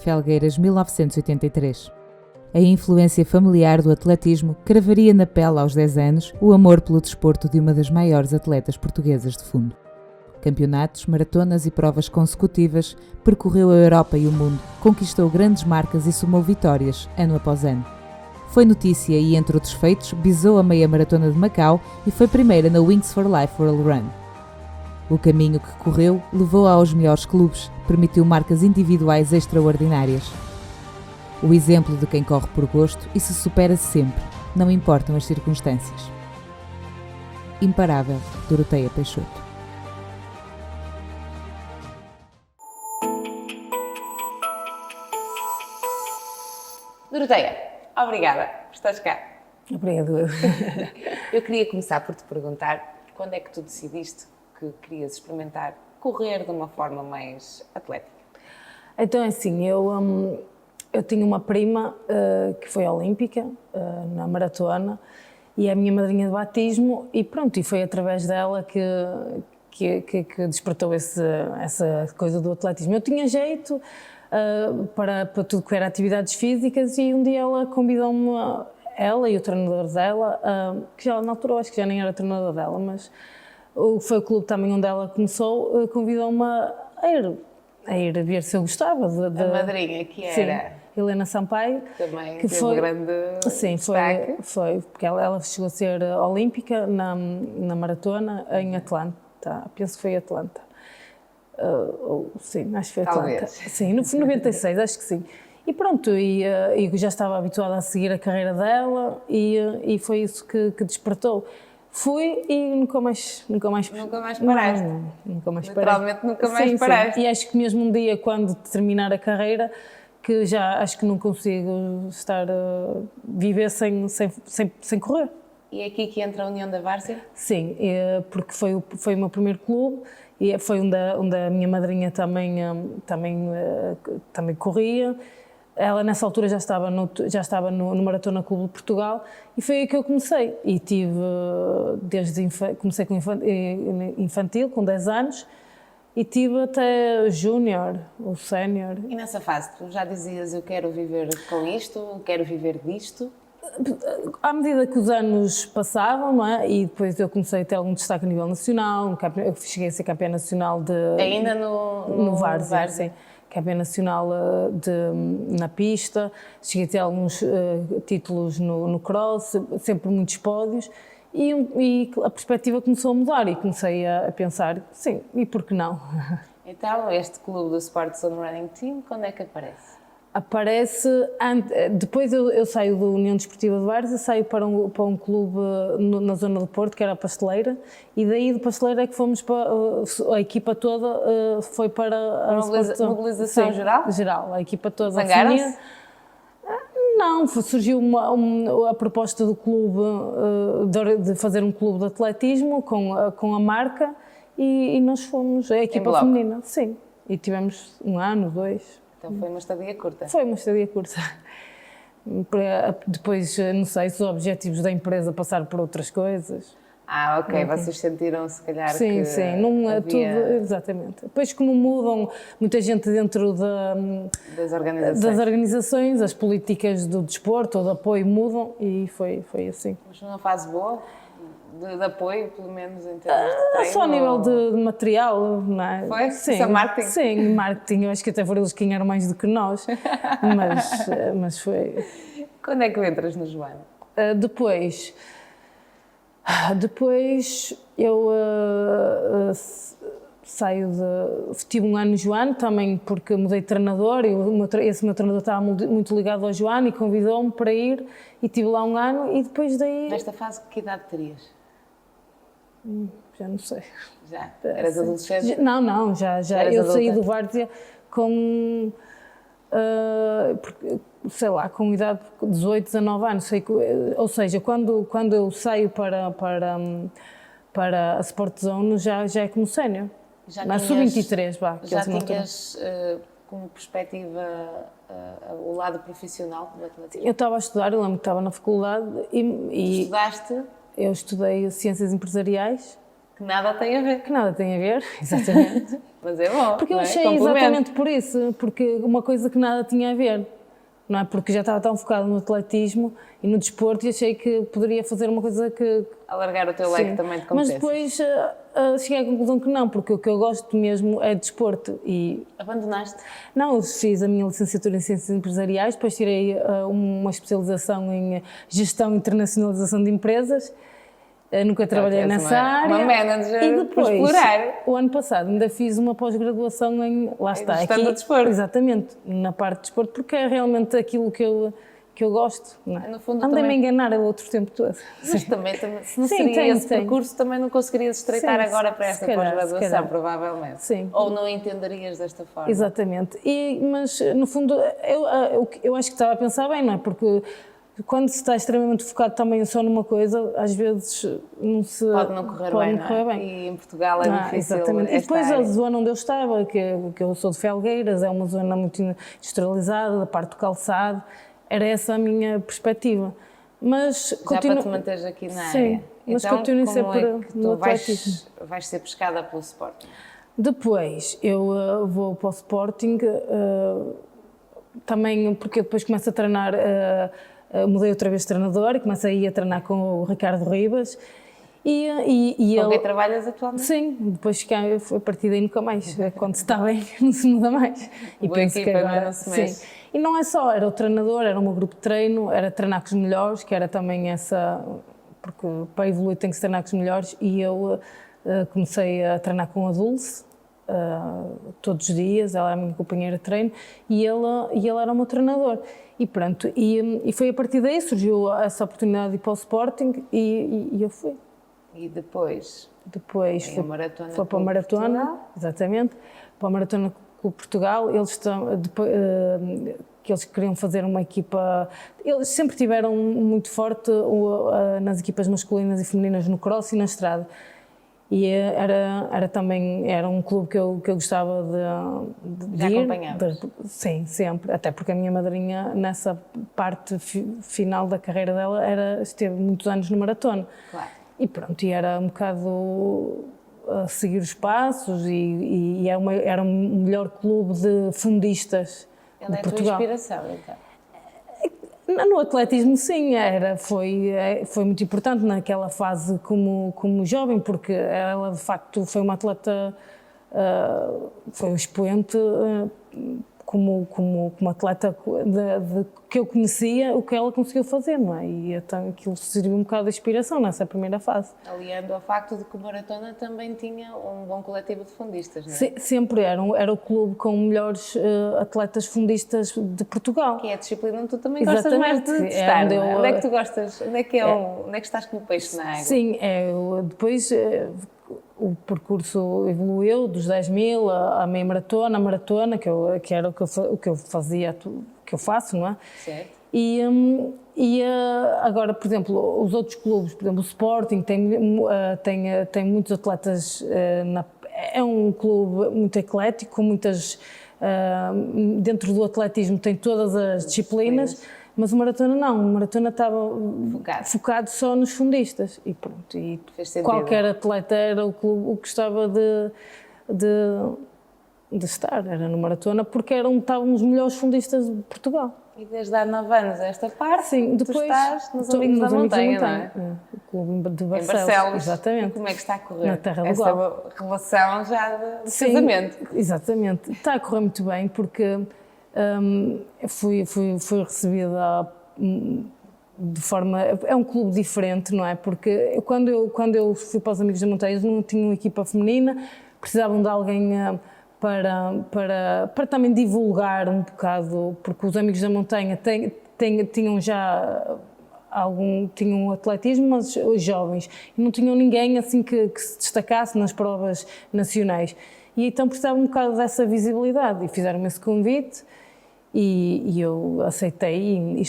Felgueiras, 1983. A influência familiar do atletismo cravaria na pele aos 10 anos o amor pelo desporto de uma das maiores atletas portuguesas de fundo. Campeonatos, maratonas e provas consecutivas, percorreu a Europa e o mundo, conquistou grandes marcas e somou vitórias, ano após ano. Foi notícia e, entre outros feitos, bisou a meia maratona de Macau e foi primeira na Wings for Life World Run. O caminho que correu levou-a aos melhores clubes, permitiu marcas individuais extraordinárias. O exemplo de quem corre por gosto e se supera sempre, não importam as circunstâncias. Imparável, Doroteia Peixoto. Doroteia, obrigada por estares cá. Obrigada. Eu queria começar por te perguntar quando é que tu decidiste que querias experimentar correr de uma forma mais atlética? Então é assim, eu tinha uma prima que foi olímpica na maratona e é a minha madrinha de batismo e pronto, e foi através dela que despertou essa coisa do atletismo. Eu tinha jeito para tudo que era atividades físicas e um dia ela convidou-me, ela e o treinador dela, que já na altura eu acho que já nem era treinador dela, mas foi o clube também onde ela começou, convidou-me a ir ver se eu gostava. A madrinha que era? Sim, Helena Sampaio. Também que teve foi grande sim, destaque. foi, porque ela chegou a ser olímpica na maratona em Atlanta, penso que foi Atlanta. Sim, acho que foi Atlanta. Talvez. Sim, no 96, acho que sim. E pronto, e já estava habituada a seguir a carreira dela e foi isso que despertou. Fui e nunca mais Nunca mais paraste? Não, nunca mais parei. Literalmente nunca mais paraste? Sim. E acho que mesmo um dia, quando terminar a carreira, que já acho que não consigo viver sem correr. E é aqui que entra a União da Várzea? Sim, porque foi o meu primeiro clube e foi onde a minha madrinha também corria. Ela nessa altura já estava no Maratona Clube de Portugal e foi aí que eu comecei. E comecei com infantil, com 10 anos, e tive até júnior ou sénior. E nessa fase tu já dizias, eu quero viver com isto, quero viver disto? À medida que os anos passavam, não é? E depois eu comecei a ter algum destaque a nível nacional, eu cheguei a ser campeã nacional Ainda no Várzea, sim. Campeã nacional na pista, cheguei a ter alguns títulos no cross, sempre muitos pódios, e a perspectiva começou a mudar e comecei a pensar, sim, e por que não? Então, este clube do Sports Zone Running Team, quando é que aparece? Aparece, depois eu saio da União Desportiva de Várzea, saio para um clube na zona do Porto, que era a Pasteleira, e daí de Pasteleira é que fomos para, a equipa toda foi para a mobilização geral? Geral, a equipa toda. Zangaram-se? Não, surgiu a proposta do clube de fazer um clube de atletismo com a marca e nós fomos, a equipa feminina, sim, e tivemos 1 ano, 2. Então foi uma estadia curta? Foi uma estadia curta. Depois, não sei, se os objetivos da empresa passaram por outras coisas. Ok. Vocês sentiram se calhar sim, que sim, não havia... tudo, exatamente. Depois como mudam muita gente dentro das organizações, as políticas do desporto ou de apoio mudam e foi assim. Mas foi uma fase boa? De apoio, pelo menos em termos de treino? Só a nível de material, não é? Foi? Sim, só marketing? Sim, marketing. Eu acho que até foram eles que ganharam mais do que nós, mas foi... Quando é que entras no Joana? Depois eu saio tive 1 ano no Joana, também porque mudei de treinador e esse meu treinador estava muito ligado ao Joana e convidou-me para ir e estive lá 1 ano e depois daí... Nesta fase, que idade terias? Já não sei. Já? Eras adolescente? Não, já. Eu saí do Várzea com, sei lá, com idade de 18, 19 anos. Ou seja, quando eu saio para a Sport Zone já é como sénior. Na sub-23, vá. Já tinhas como perspectiva o lado profissional do atletismo? Eu estava a estudar, eu lembro que estava na faculdade e estudaste? Eu estudei Ciências Empresariais. Que nada tem a ver. Que nada tem a ver, exatamente. Mas é bom, Porque eu não é? achei Complemento. exatamente por isso, porque uma coisa que nada tinha a ver, não é? Porque já estava tão focado no atletismo e no desporto e achei que poderia fazer uma coisa que... Alargar o teu leque também de Mas competências. depois cheguei à conclusão que não, porque o que eu gosto mesmo é de desporto e... Abandonaste? Não, eu fiz a minha licenciatura em Ciências Empresariais, depois tirei uma especialização em Gestão e Internacionalização de Empresas. Nunca trabalhei nessa área. Uma manager e por depois, explorar. o ano passado, ainda fiz uma pós-graduação em... Lá está, Gestão aqui, do desporto. exatamente, na parte de desporto, porque é realmente aquilo que eu gosto. Não é? No fundo, Andei-me a também... enganar o outro tempo todo. Mas também, se não Sim, seria esse tem. percurso, também não conseguirias estreitar Sim, agora para esta se calhar, pós-graduação, provavelmente. Sim. Ou não entenderias desta forma. Exatamente. Mas, no fundo, eu acho que estava a pensar bem, não é? Porque quando se está extremamente focado também só numa coisa, às vezes não se... Pode não correr bem. E em Portugal é difícil. Exatamente. E depois a zona onde eu estava, que eu sou de Felgueiras, é uma zona muito industrializada, da parte do calçado, era essa a minha perspectiva. Mas já para te manteres aqui na área. Sim, mas então, continuo sempre no no atletismo. Vais ser pescada pelo Sporting? Depois eu vou para o Sporting, também porque depois começo a treinar, mudei outra vez de treinador e começo a ir a treinar com o Ricardo Ribas. E Com quem trabalhas atualmente? Sim, depois a partir daí nunca mais. Quando se está bem, não se muda mais. E boa penso equipa, que agora, não se mexe. sim. E não é só, era o treinador, era o meu grupo de treino, era treinar com os melhores, que era também essa... Porque para evoluir tem que se treinar com os melhores e eu comecei a treinar com a Dulce, todos os dias, ela era a minha companheira de treino e ele era o meu treinador. E pronto, e foi a partir daí surgiu essa oportunidade de ir para o Sporting e eu fui. E depois Foi para a Maratona, Portugal. Exatamente, para a Maratona com Portugal. Que eles queriam fazer uma equipa, eles sempre tiveram muito forte nas equipas masculinas e femininas no cross e na estrada. E era um clube que eu gostava de Já ir. acompanhavas? Sim, sempre. Até porque a minha madrinha, nessa parte final da carreira dela, esteve muitos anos no maratona. Claro. E pronto, e era um bocado a seguir os passos e era o melhor clube de fundistas Ela de é Portugal. A tua inspiração, então? No atletismo, sim, foi muito importante naquela fase como jovem, porque ela de facto foi uma atleta, foi um expoente como atleta que eu conhecia, o que ela conseguiu fazer, não é? E então aquilo serviu um bocado de inspiração nessa primeira fase. Aliando ao facto de que o Maratona também tinha um bom coletivo de fundistas, não é? Sempre era o clube com melhores atletas fundistas de Portugal. Que é a disciplina onde tu também gostas mais de estar, não é? Onde é que tu gostas? Onde é que estás como peixe na água? Sim, depois o percurso evoluiu dos 10.000 à meia maratona, a maratona, que era o que eu fazia, que eu faço, não é? Certo. E agora, por exemplo, os outros clubes, por exemplo, o Sporting tem muitos atletas, é um clube muito eclético, dentro do atletismo tem todas as disciplinas, mas o Maratona não, o Maratona estava focado só nos fundistas e pronto, e qualquer atleta era o clube que gostava de estar, era no Maratona, porque estavam os melhores fundistas de Portugal. E desde há 9 anos a esta parte, sim, depois, tu estás nos Amigos da Montanha, não é? O clube de Barcelos. Em Barcelos. Exatamente. E como é que está a correr? Na Terra do Essa Gol. relação já de casamento. Exatamente. Está a correr muito bem porque fui recebida de forma... É um clube diferente, não é? Porque quando eu fui para os Amigos da Montanha, eles não tinham uma equipa feminina, precisavam de alguém... Para também divulgar um bocado, porque os Amigos da Montanha tinham já tinham atletismo, mas os jovens, e não tinham ninguém assim que se destacasse nas provas nacionais. E então precisavam um bocado dessa visibilidade e fizeram-me esse convite e eu aceitei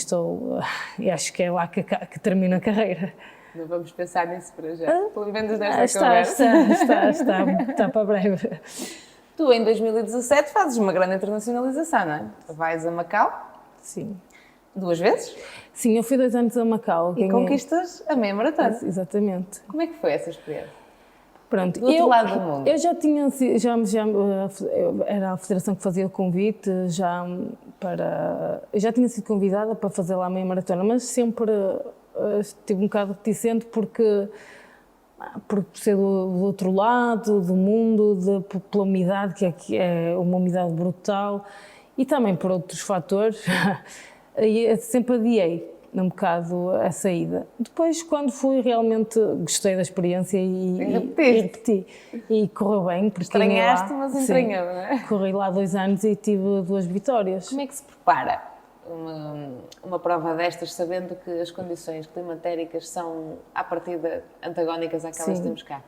e acho que é lá que termina a carreira. Não vamos pensar nisso para já, pelo menos nesta conversa. Está para breve. Tu, em 2017, fazes uma grande internacionalização, não é? Vais a Macau. Sim. 2 vezes. Sim, eu fui 2 anos a Macau. E conquistas a meia maratona. Exatamente. Como é que foi essa experiência? Pronto, do outro lado do mundo. Eu já tinha, era a federação que fazia o convite, eu já tinha sido convidada para fazer lá a meia maratona, mas sempre estive um bocado reticente por ser do outro lado, do mundo, pela umidade, que é uma umidade brutal, e também por outros fatores, e sempre adiei um bocado a saída. Depois, quando fui, realmente gostei da experiência e repeti. E correu bem. Estranhaste, mas entranhou, não é? Corri lá 2 anos e tive 2 vitórias. Como é que se prepara uma prova destas, sabendo que as condições climatéricas são, à partida, antagónicas àquelas que temos cá?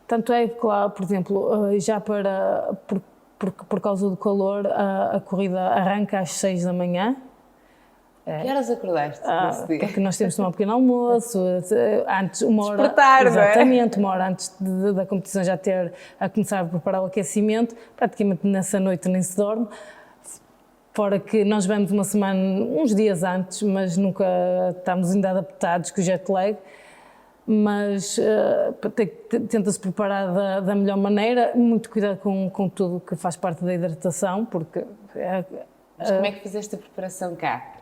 Tanto é que lá, por exemplo, já por causa do calor, a corrida arranca às 6 da manhã. Que horas acordaste nesse dia? Porque nós temos de tomar um pequeno almoço, antes, uma hora... Despertar, não é? Exatamente, uma hora antes da competição já a começar a preparar o aquecimento, praticamente nessa noite nem se dorme, fora que nós vamos uma semana, uns dias antes, mas nunca estamos ainda adaptados com o jet lag, mas tenta-se preparar da melhor maneira, muito cuidado com tudo que faz parte da hidratação, porque... Mas como é que fizeste a preparação cá?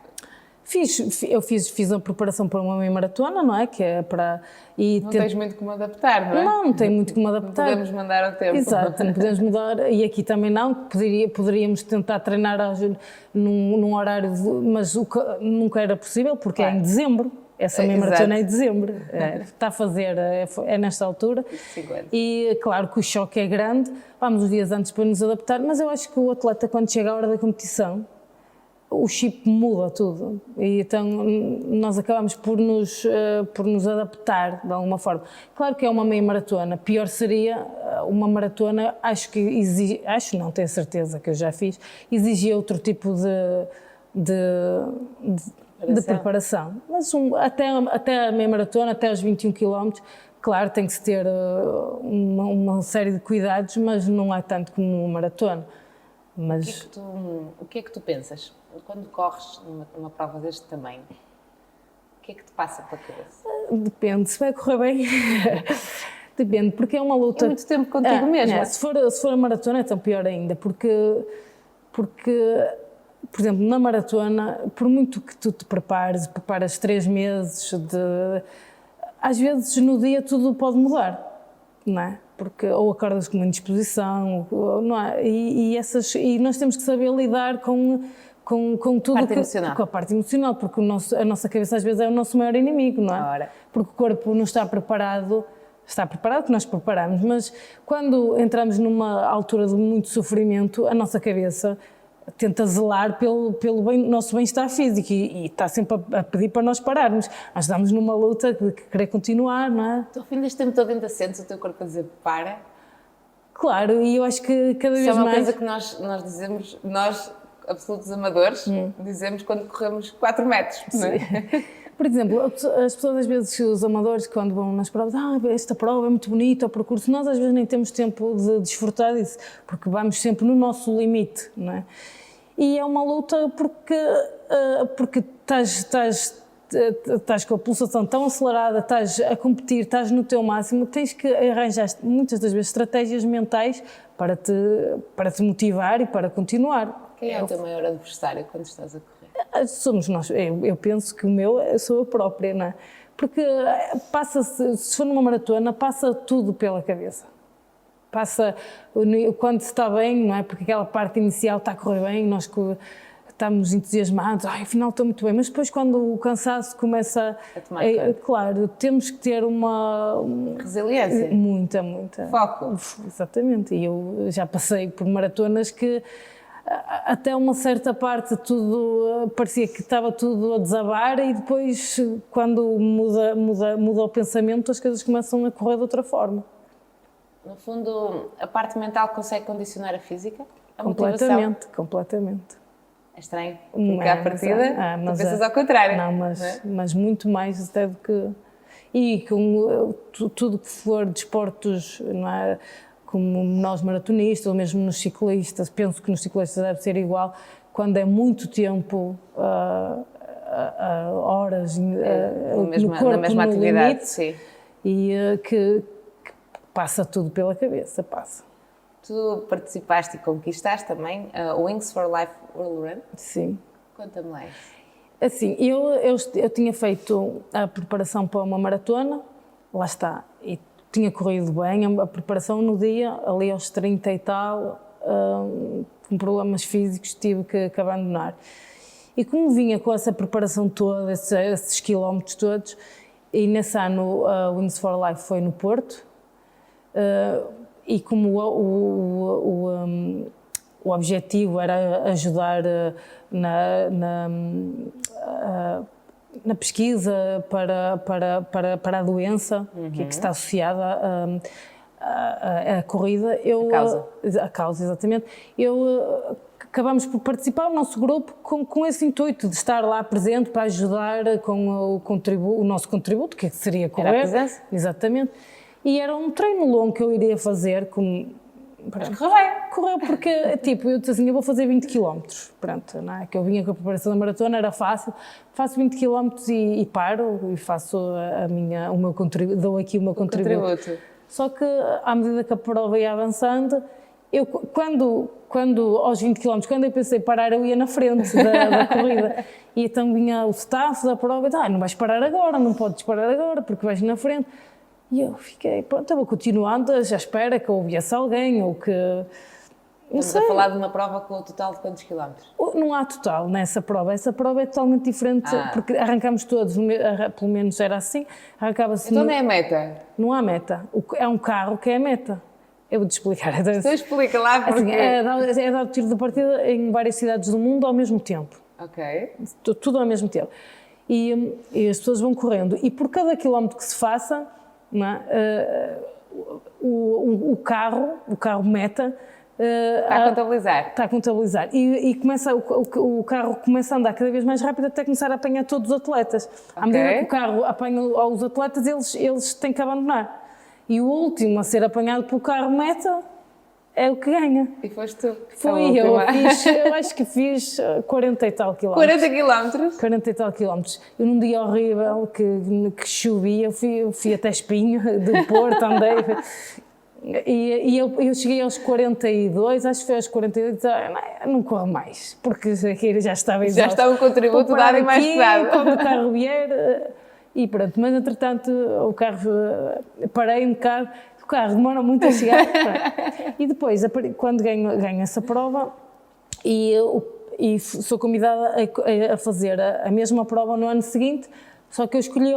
Eu fiz a preparação para uma meia maratona, não é? Que é para... Não tens muito como adaptar, não é? Não tenho muito como adaptar. Não podemos mandar ao tempo. Exato, não podemos mudar, e aqui também não, poderíamos tentar treinar num horário, mas nunca era possível, porque é em dezembro. Essa meia maratona é em dezembro, está a fazer, é nesta altura. E claro que o choque é grande, vamos uns dias antes para nos adaptar, mas eu acho que o atleta, quando chega a hora da competição, o chip muda tudo, e então nós acabamos por nos adaptar de alguma forma. Claro que é uma meia maratona, pior seria uma maratona, não tenho certeza que eu já fiz, exigia outro tipo de preparação. Mas até a meia maratona, até aos 21 km, claro, tem que se ter uma série de cuidados, mas não é tanto como uma maratona. Mas... O que é que tu pensas quando corres numa prova deste tamanho? O que é que te passa pela cabeça? Depende, se vai correr bem, depende, porque é uma luta... É muito tempo contigo mesmo. Se for a maratona é tão pior ainda, porque, por exemplo, na maratona, por muito que tu te preparas 3 meses, às vezes no dia tudo pode mudar, não é? Porque ou acordas com uma indisposição, não é? E nós temos que saber lidar com tudo, com a parte emocional, porque a nossa cabeça às vezes é o nosso maior inimigo, não é? Porque o corpo não está preparado, que nós preparamos, mas quando entramos numa altura de muito sofrimento, a nossa cabeça tenta zelar pelo nosso bem-estar físico e está sempre a pedir para nós pararmos. Nós estamos numa luta de querer continuar, não é? Tu, ao fim deste tempo todo, ainda sentes o teu corpo a dizer para? Claro, e eu acho que cada vez mais... Isso é uma coisa que nós dizemos, nós, absolutos amadores, dizemos quando corremos 4 metros, não é? Por exemplo, as pessoas às vezes, os amadores, quando vão nas provas, esta prova é muito bonita, o percurso, nós às vezes nem temos tempo de desfrutar disso, porque vamos sempre no nosso limite, não é? E é uma luta porque estás com a pulsação tão acelerada, estás a competir, estás no teu máximo, tens que arranjar muitas das vezes estratégias mentais para te motivar e para continuar. Quem é o teu maior adversário quando estás a correr? Somos nós. Eu penso que o meu sou eu própria, não é? Porque se for numa maratona, passa tudo pela cabeça. Passa quando se está bem, não é? Porque aquela parte inicial está a correr bem, nós estamos entusiasmados, afinal estou muito bem, mas depois quando o cansaço começa a tomar conta. Claro, temos que ter uma... Resiliência. Muita. Foco. Exatamente, e eu já passei por maratonas que até uma certa parte tudo parecia que estava tudo a desabar e depois quando muda o pensamento as coisas começam a correr de outra forma. No fundo, a parte mental consegue condicionar a física? Completamente. É estranho, porque à partida tu pensas ao contrário. Mas muito mais até do que... E com tudo que for desportos, não é? Como nós maratonistas, ou mesmo nos ciclistas, penso que nos ciclistas deve ser igual, quando é muito tempo, horas, no corpo, na mesma atividade, limite, sim. E que passa tudo pela cabeça, passa. Tu participaste e conquistaste também o Wings for Life World Run. Sim. Conta-me lá. Assim, eu tinha feito a preparação para uma maratona, lá está, e tinha corrido bem a preparação no dia, ali aos 30 e tal, com problemas físicos, tive que abandonar. E como vinha com essa preparação toda, esses quilómetros todos, e nesse ano a Wings for Life foi no Porto, e como o objetivo era ajudar na pesquisa para a doença que está associada à corrida, a causa, exatamente, acabamos por participar, o nosso grupo, com esse intuito de estar lá presente para ajudar com o nosso contributo, que seria correr. Era a presença? Exatamente. E era um treino longo que eu iria fazer, Mas correu bem. correu porque, tipo, eu disse assim, eu vou fazer 20 km, pronto, não é? Que eu vinha com a preparação da maratona, era fácil, faço 20 km e paro e faço o meu contributo, dou aqui o meu contributo. Só que, à medida que a prova ia avançando, eu, quando aos 20 km, quando eu pensei parar, eu ia na frente da corrida. E então vinha o staff da prova e disse, não vais parar agora, não podes parar agora, porque vais na frente. E eu fiquei, pronto, estava continuando, já espera que houvesse alguém ou que... Não sei. Estamos a falar de uma prova com o total de quantos quilómetros? Não há total nessa prova. Essa prova é totalmente diferente, porque arrancamos todos, pelo menos era assim, arrancava-se... Então não é a meta? Não há meta. É um carro que é a meta. Eu vou-te explicar. Então explica lá porque... Assim, é dado tiro de partida em várias cidades do mundo ao mesmo tempo. Ok. Tudo ao mesmo tempo. E as pessoas vão correndo. E por cada quilómetro que se faça, não é? O carro meta... Está a contabilizar. Está a contabilizar. E começa, o carro começa a andar cada vez mais rápido até começar a apanhar todos os atletas. À medida que o carro apanha os atletas, eles têm que abandonar. E o último a ser apanhado pelo carro meta é o que ganha. E foste tu? Fui eu acho que fiz 40 e tal quilómetros. 40 quilómetros? 40 e tal quilómetros. Eu num dia horrível, que chovia, fui até Espinho, do Porto, andei... E eu cheguei aos 42, acho que foi aos 42, não corro mais, porque aqui já estava exausto. Já está um contributo dado e mais pesado. Quando o carro vier, e pronto, mas entretanto o carro, parei um bocado, o carro demora muito a chegar. E depois, quando ganho essa prova, e sou convidada a fazer a mesma prova no ano seguinte, só que eu escolhi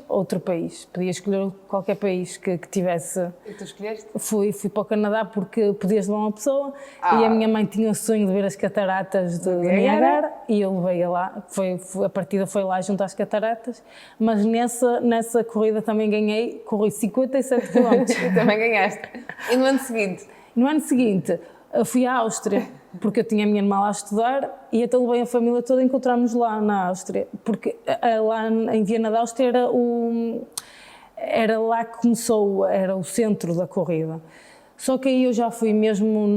outro país, podia escolher qualquer país que tivesse. E tu escolheste? Fui para o Canadá porque podias levar uma pessoa e a minha mãe tinha o sonho de ver as cataratas de Niagara e eu levei-a lá, a partida foi lá junto às cataratas, mas nessa corrida também corri 57 km. E também ganhaste. E no ano seguinte? No ano seguinte fui à Áustria, porque eu tinha a minha irmã lá a estudar e então levei a família toda e encontramos lá na Áustria, porque lá em Viena da Áustria era lá que começou, era o centro da corrida. Só que aí eu já fui mesmo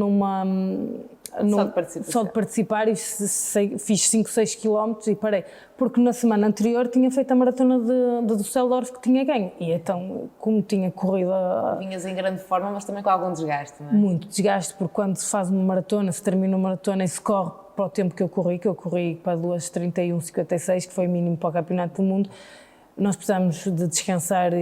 só de participar e fiz 5, 6 km e parei, porque na semana anterior tinha feito a maratona de Düsseldorf que tinha ganho e então como tinha corrido... Vinhas em grande forma, mas também com algum desgaste, não é? Muito desgaste, porque quando se faz uma maratona, se termina uma maratona e se corre para o tempo que eu corri para 2:31:56, que foi o mínimo para o Campeonato do Mundo, nós precisamos de descansar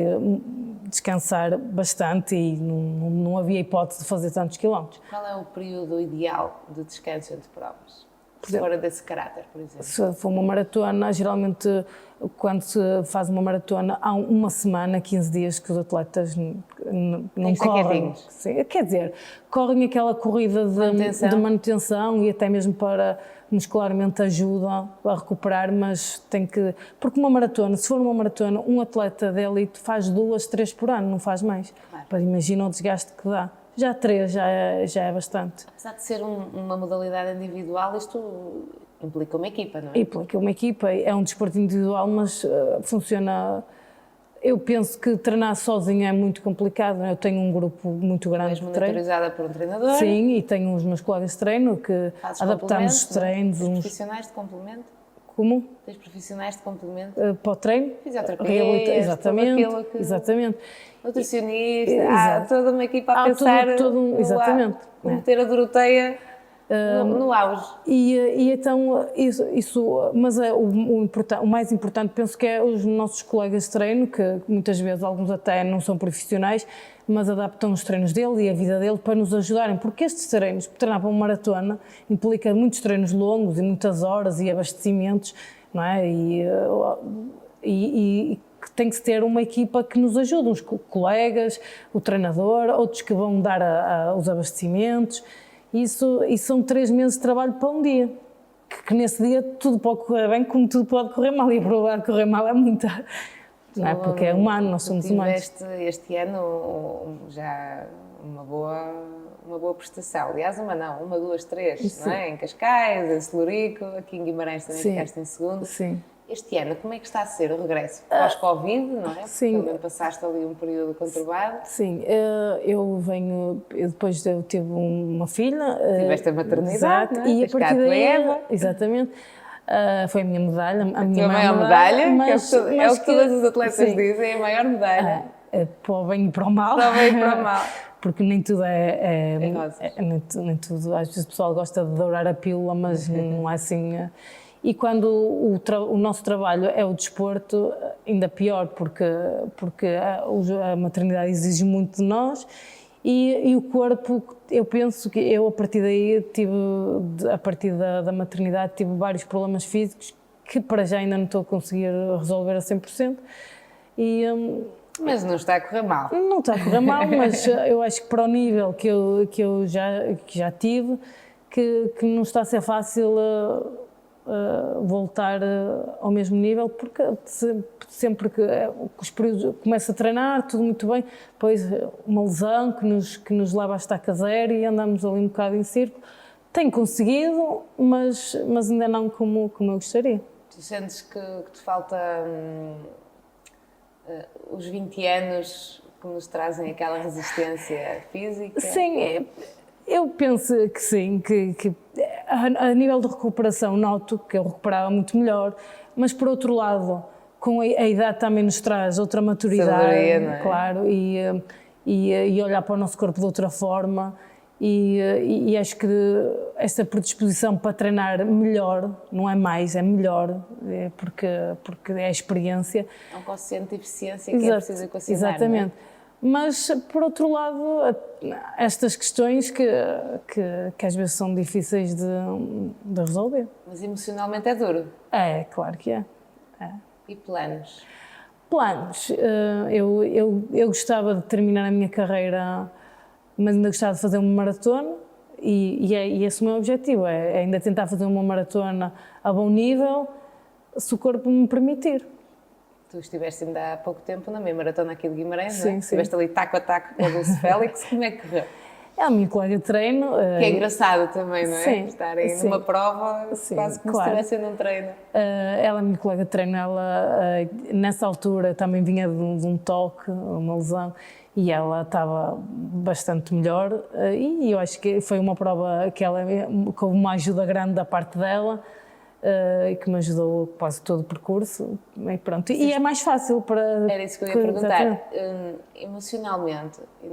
bastante e não havia hipótese de fazer tantos quilómetros. Qual é o período ideal de descanso entre provas? Fora desse caráter, por exemplo? Se for uma maratona, geralmente quando se faz uma maratona há uma semana, 15 dias que os atletas não correm. Sim, quer dizer, correm aquela corrida de manutenção e até mesmo para muscularmente ajuda a recuperar, mas tem que... Porque uma maratona, se for uma maratona, um atleta de elite faz 2, 3 por ano, não faz mais. Claro. Para imaginar o desgaste que dá. Já 3 já é bastante. Apesar de ser uma modalidade individual, isto implica uma equipa, não é? Implica uma equipa, é um desporto individual, mas funciona... Eu penso que treinar sozinho é muito complicado, eu tenho um grupo muito grande de treino. Monitorizada por um treinador? Sim, e tenho os meus colegas de treino que adaptamos os treinos. Os profissionais de complemento? Como? Tens profissionais de complemento? Para o treino. Fisioterapia, exatamente. Exatamente. Nutricionista, toda uma equipa a pensar exatamente. como ter a Doroteia no auge. E então, mas o mais importante penso que é os nossos colegas de treino, que muitas vezes alguns até não são profissionais, mas adaptam os treinos dele e a vida dele para nos ajudarem, porque estes treinos, treinar para uma maratona, implica muitos treinos longos e muitas horas e abastecimentos, não é? E tem que ter uma equipa que nos ajude, uns colegas, o treinador, outros que vão dar os abastecimentos. Isso são 3 meses de trabalho para um dia, que nesse dia tudo pode correr bem como tudo pode correr mal, e a probabilidade de correr mal é muita, não é? Porque é humano, nós somos humanos. Tiveste este ano já uma boa prestação, aliás uma, 2, 3, não é? Em Cascais, em Celurico, aqui em Guimarães também ficaste em segundo. Sim. Este ano, como é que está a ser o regresso? Pós-Covid, não é? Sim. Também passaste ali um período conturbado. Sim, depois eu tive uma filha. Tiveste a maternidade, não é? E a partir daí, Eva. Exatamente, foi a minha medalha. A minha maior medalha, mas, é o que todas as atletas dizem, é a maior medalha. Para o bem e para o mal. Para o bem e para o mal. Porque nem tudo nem tudo. Às vezes o pessoal gosta de dourar a pílula, mas não é assim. E quando o nosso trabalho é o desporto, ainda pior, porque a maternidade exige muito de nós e o corpo, eu penso que eu a partir daí a partir da maternidade tive vários problemas físicos que para já ainda não estou a conseguir resolver a 100%. Mas não está a correr mal. Não está a correr mal, mas eu acho que para o nível que eu já tive, que não está a ser fácil voltar ao mesmo nível, porque sempre que os períodos começa a treinar, tudo muito bem, depois uma lesão que nos leva a estaca zero e andamos ali um bocado em círculo. Tenho conseguido, mas ainda não como eu gostaria. Tu sentes que te falta os 20 anos que nos trazem aquela resistência física? Sim, eu penso que sim, que a nível de recuperação noto que eu recuperava muito melhor, mas por outro lado, com a idade também nos traz outra maturidade, sabedoria, não é? Claro, e olhar para o nosso corpo de outra forma e acho que esta predisposição para treinar melhor, não é mais, é melhor, porque é a experiência. É um consciente de eficiência que é preciso equacionar. Exatamente. Não é? Mas, por outro lado, estas questões que às vezes são difíceis de resolver. Mas emocionalmente é duro? É, claro que é. E planos? Planos. Eu gostava de terminar a minha carreira, mas ainda gostava de fazer uma maratona e esse é o meu objetivo, é ainda tentar fazer uma maratona a bom nível, se o corpo me permitir. Tu estiveste ainda há pouco tempo na minha maratona aqui de Guimarães, sim, não é? Estiveste ali taco a taco com a Dulce Félix, como é que correu? É a minha colega de treino. Que é engraçado também, não é? Sim, estarem numa prova quase como se estivessem num treino. Ela é a minha colega de treino, ela nessa altura também vinha de um toque, uma lesão, e ela estava bastante melhor e eu acho que foi uma prova que com uma ajuda grande da parte dela, e que me ajudou quase todo o percurso, e pronto. E é mais fácil para... Era isso que eu ia perguntar. Emocionalmente e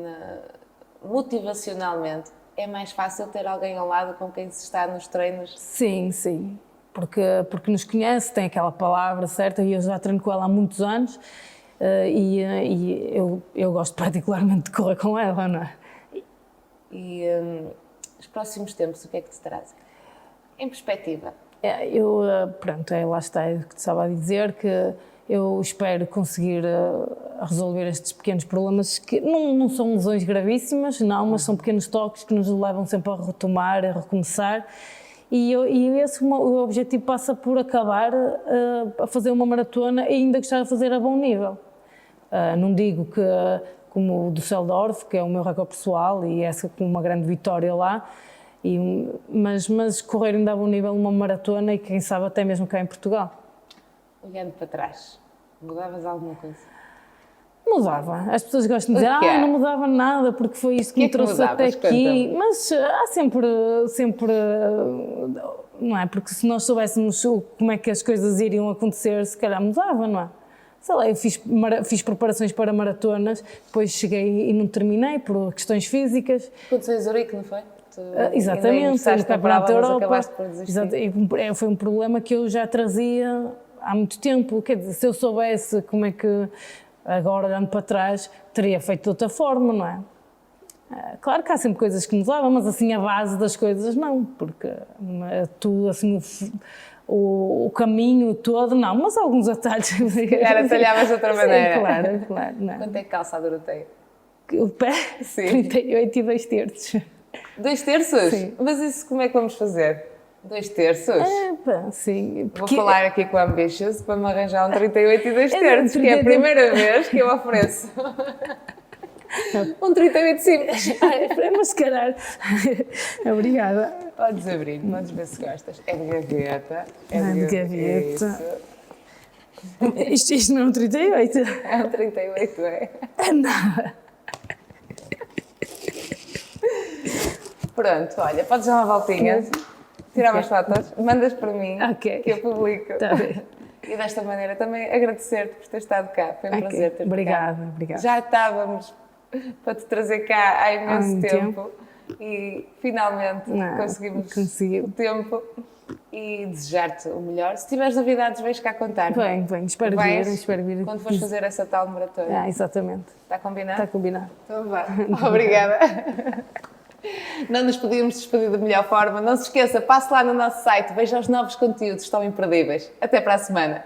motivacionalmente, é mais fácil ter alguém ao lado com quem se está nos treinos? Sim, sim, porque nos conhece, tem aquela palavra certa, e eu já treino com ela há muitos anos, e eu gosto particularmente de correr com ela, não é? E os próximos tempos, o que é que te trazem? Em perspectiva? Lá está, é o que te estava a dizer, que eu espero conseguir resolver estes pequenos problemas que não são lesões gravíssimas, não, mas são pequenos toques que nos levam sempre a retomar, a recomeçar. E o objetivo passa por acabar a fazer uma maratona e ainda gostar de fazer a bom nível. Não digo que como o do Düsseldorf, que é o meu recorde pessoal e essa com uma grande vitória lá, mas correr ainda a bom nível uma maratona e quem sabe até mesmo cá em Portugal. Olhando para trás, mudavas alguma coisa? Mudava. As pessoas gostam de dizer, não mudava nada porque foi isto que me trouxe até aqui. Mas há sempre, não é? Porque se nós soubéssemos como é que as coisas iriam acontecer, se calhar mudava, não é? Sei lá, eu fiz preparações para maratonas, depois cheguei e não terminei por questões físicas. Aconteceu em Zurique, não foi? Exatamente, no Campeonato da Europa. Por foi um problema que eu já trazia há muito tempo. Quer dizer, se eu soubesse como é que, agora olhando para trás, teria feito de outra forma, não é? Claro que há sempre coisas que mudavam, mas assim a base das coisas não, porque tu assim o caminho todo, não, mas alguns atalhos. Se calhar atalhavas de outra maneira. Sim, claro. Não. Quanto é que calça a Doroteia? O pé? Sim. 38 e 2 terços. 2 terços? Sim. Mas isso como é que vamos fazer? 2 terços? Sim. Vou falar aqui com a Ambitious para me arranjar um 38 e 2 terços, que é a primeira vez que eu ofereço. Um 38 simples. Mas se calhar. Obrigada. Podes abrir, podes ver se gostas. É de gaveta. De gaveta. Isto não é um 38? É um 38, é? Não. Pronto, olha, podes dar uma voltinha, tirar umas fotos, mandas para mim, que eu publico. Tá bem. E desta maneira também agradecer-te por ter estado cá. Foi um prazer ter-te cá. Obrigada. Já estávamos para te trazer cá há imenso tempo e finalmente conseguimos o tempo e desejar-te o melhor. Se tiveres novidades, vens cá contar. Bem, espero vir. Quando fores fazer essa tal maratona. Exatamente. Está combinado? Está combinado. Então vá. Obrigada. Não nos podíamos despedir da melhor forma. Não se esqueça, passe lá no nosso site, veja os novos conteúdos, estão imperdíveis. Até para a semana.